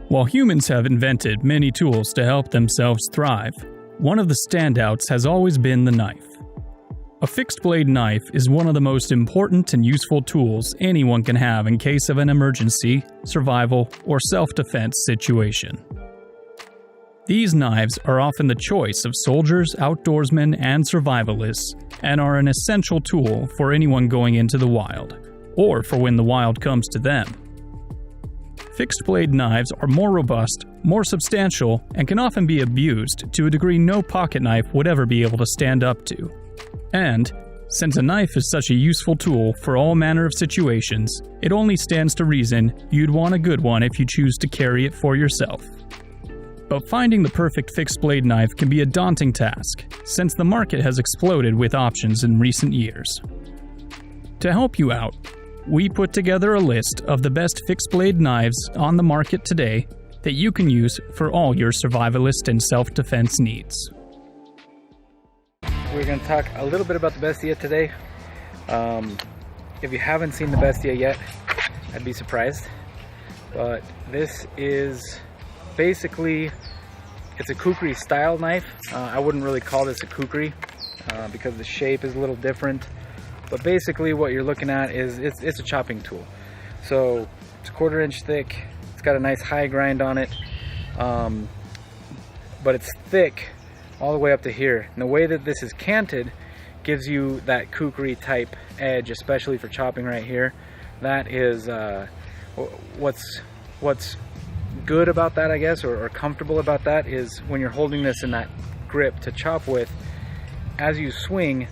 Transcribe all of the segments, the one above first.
While humans have invented many tools to help themselves thrive, one of the standouts has always been the knife. A fixed-blade knife is one of the most important and useful tools anyone can have in case of an emergency, survival, or self-defense situation. These knives are often the choice of soldiers, outdoorsmen, and survivalists, and are an essential tool for anyone going into the wild, or for when the wild comes to them. Fixed-blade knives are more robust, more substantial, and can often be abused to a degree no pocket knife would ever be able to stand up to. And, since a knife is such a useful tool for all manner of situations, it only stands to reason you'd want a good one if you choose to carry it for yourself. But finding the perfect fixed-blade knife can be a daunting task, since the market has exploded with options in recent years. To help you out, we put together a list of the best fixed-blade knives on the market today that you can use for all your survivalist and self-defense needs. We're going to talk a little bit about the Bestia today. If you haven't seen the Bestia yet, I'd be surprised. But this is basically, it's a kukri style knife. I wouldn't really call this a kukri because the shape is a little different. But basically what you're looking at is it's a chopping tool. So it's a 1/4 inch thick. It's got a nice high grind on it. But it's thick all the way up to here. And the way that this is canted gives you that kukri type edge, especially for chopping right here. That is what's good about that, I guess, or comfortable about that, is when you're holding this in that grip to chop with, as you swing,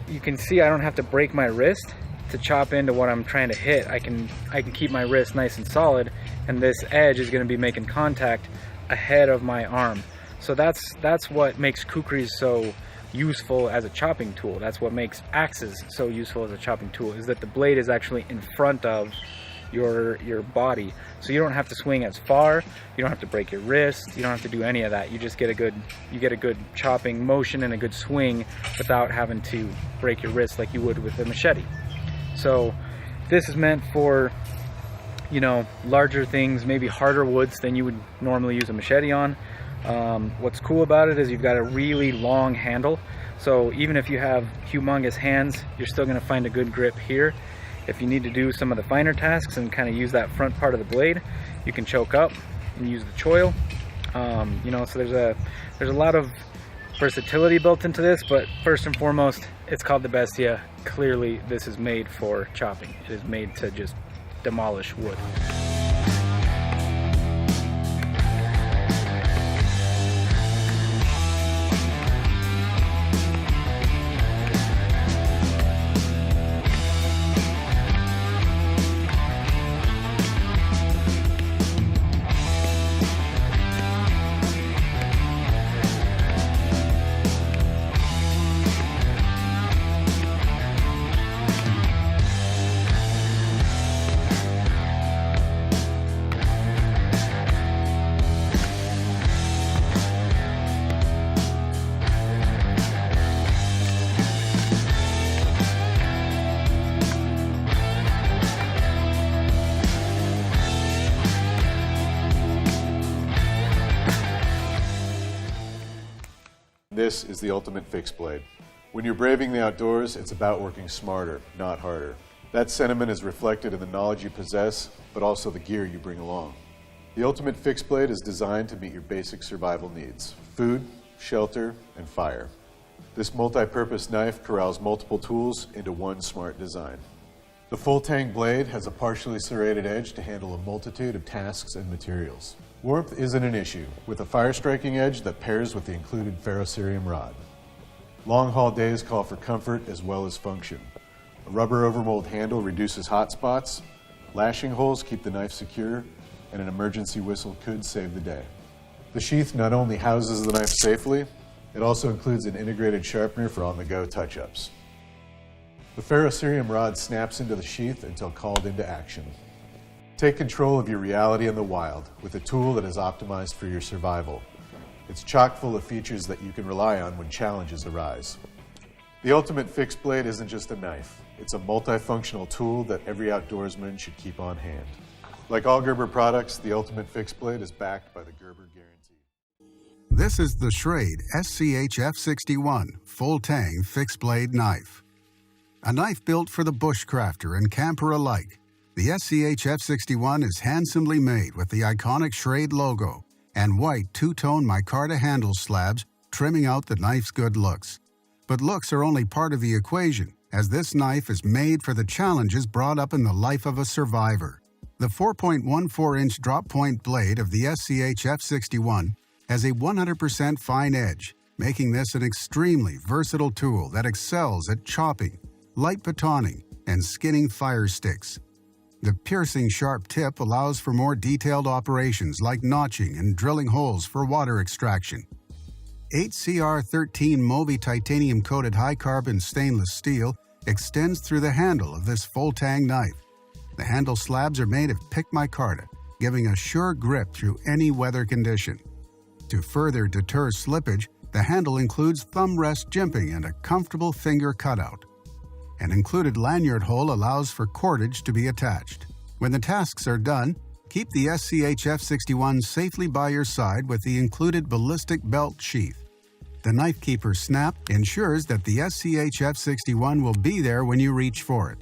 you can see I don't have to break my wrist to chop into what I'm trying to hit. I can keep my wrist nice and solid, and this edge is going to be making contact ahead of my arm. So that's what makes kukris so useful as a chopping tool. That's what makes axes so useful as a chopping tool, is that the blade is actually in front of your body. So you don't have to swing as far, you don't have to break your wrist, you don't have to do any of that. You just get a good chopping motion and a good swing without having to break your wrist like you would with a machete. So this is meant for, you know, larger things, maybe harder woods than you would normally use a machete on. What's cool about it is you've got a really long handle, so even if you have humongous hands, you're still going to find a good grip here. If you need to do some of the finer tasks and kind of use that front part of the blade, you can choke up and use the choil. You know, so there's a lot of versatility built into this, but first and foremost, it's called the Bestia. Clearly, this is made for chopping. It is made to just demolish wood. This is the ultimate fixed blade. When you're braving the outdoors, it's about working smarter, not harder. That sentiment is reflected in the knowledge you possess, but also the gear you bring along. The ultimate fixed blade is designed to meet your basic survival needs: food, shelter, and fire. This multi-purpose knife corrals multiple tools into one smart design. The full TANG blade has a partially serrated edge to handle a multitude of tasks and materials. Warmth isn't an issue, with a fire-striking edge that pairs with the included ferrocerium rod. Long-haul days call for comfort as well as function. A rubber overmold handle reduces hot spots, lashing holes keep the knife secure, and an emergency whistle could save the day. The sheath not only houses the knife safely, it also includes an integrated sharpener for on-the-go touch-ups. The ferrocerium rod snaps into the sheath until called into action. Take control of your reality in the wild with a tool that is optimized for your survival. It's chock full of features that you can rely on when challenges arise. The ultimate fixed blade isn't just a knife. It's a multifunctional tool that every outdoorsman should keep on hand. Like all Gerber products, the Ultimate Fixed Blade is backed by the Gerber Guarantee. This is the Schrade SCHF61 Full Tang Fixed Blade Knife. A knife built for the bushcrafter and camper alike. The SCHF61 is handsomely made with the iconic Schrade logo and white two-tone micarta handle slabs trimming out the knife's good looks. But looks are only part of the equation, as this knife is made for the challenges brought up in the life of a survivor. The 4.14-inch drop-point blade of the SCHF61 has a 100% fine edge, making this an extremely versatile tool that excels at chopping, light batoning, and skinning fire sticks. The piercing sharp tip allows for more detailed operations like notching and drilling holes for water extraction. 8CR13 Moby titanium-coated high-carbon stainless steel extends through the handle of this full tang knife. The handle slabs are made of pick micarta, giving a sure grip through any weather condition. To further deter slippage, the handle includes thumb rest jimping and a comfortable finger cutout. An included lanyard hole allows for cordage to be attached. When the tasks are done, keep the SCHF61 safely by your side with the included ballistic belt sheath. The knife keeper snap ensures that the SCHF61 will be there when you reach for it.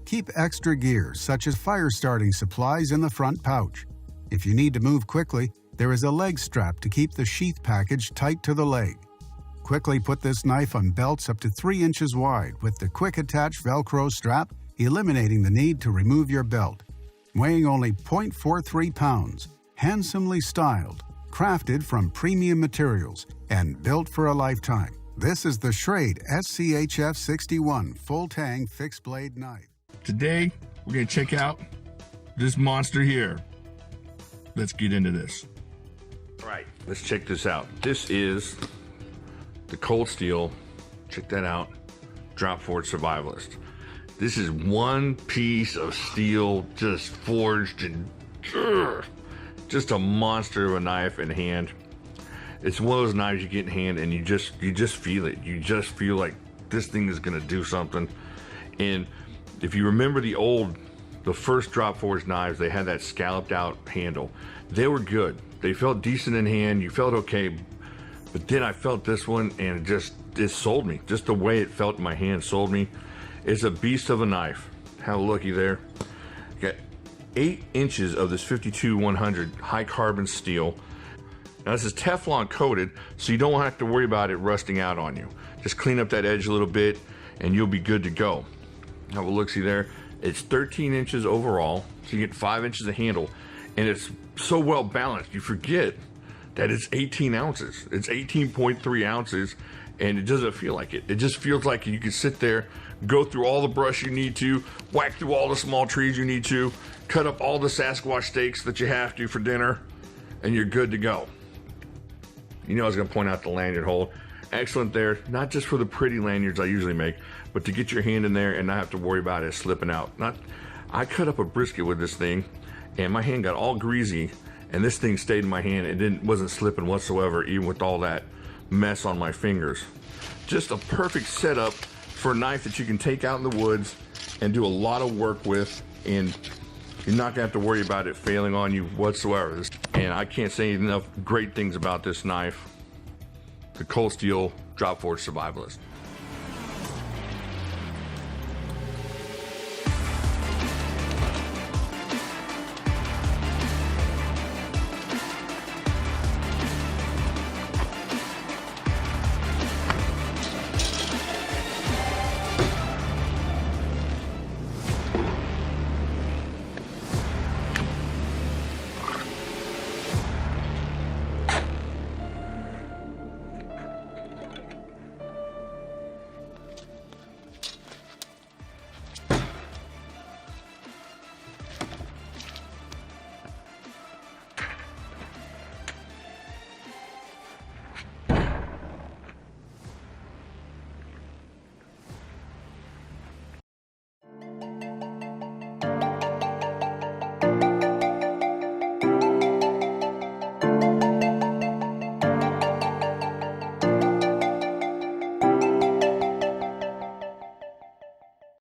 Keep extra gear, such as fire starting supplies, in the front pouch. If you need to move quickly, there is a leg strap to keep the sheath package tight to the leg. Quickly put this knife on belts up to 3 inches wide with the quick attach Velcro strap, eliminating the need to remove your belt. Weighing only 0.43 pounds, handsomely styled, crafted from premium materials, and built for a lifetime. This is the Schrade SCHF61 Full Tang Fixed Blade Knife. Today, we're going to check out this monster here. Let's get into this. All right, let's check this out. This is the Cold Steel, check that out, Drop Forged Survivalist. This is one piece of steel just forged and just a monster of a knife in hand. It's one of those knives you get in hand and you just feel it. You just feel like this thing is gonna do something. And if you remember the first drop forged knives, they had that scalloped out handle. They were good. They felt decent in hand. You felt okay. But then I felt this one and it sold me. Just the way it felt in my hand sold me. It's a beast of a knife. Have a looky there. Got 8 inches of this 52-100 high carbon steel. Now this is Teflon coated, so you don't have to worry about it rusting out on you. Just clean up that edge a little bit and you'll be good to go. Have a look-see there. It's 13 inches overall, so you get 5 inches of handle, and it's so well balanced you forget that it's 18 ounces. It's 18.3 ounces, and it doesn't feel like it. It just feels like you can sit there, go through all the brush you need to, whack through all the small trees you need to, cut up all the Sasquatch steaks that you have to for dinner, and you're good to go. You know I was gonna point out the lanyard hole. Excellent there, not just for the pretty lanyards I usually make, but to get your hand in there and not have to worry about it slipping out. I cut up a brisket with this thing, and my hand got all greasy, and this thing stayed in my hand and wasn't slipping whatsoever, even with all that mess on my fingers. Just a perfect setup for a knife that you can take out in the woods and do a lot of work with, and you're not gonna have to worry about it failing on you whatsoever. And I can't say enough great things about this knife, the Cold Steel Drop Forged Survivalist.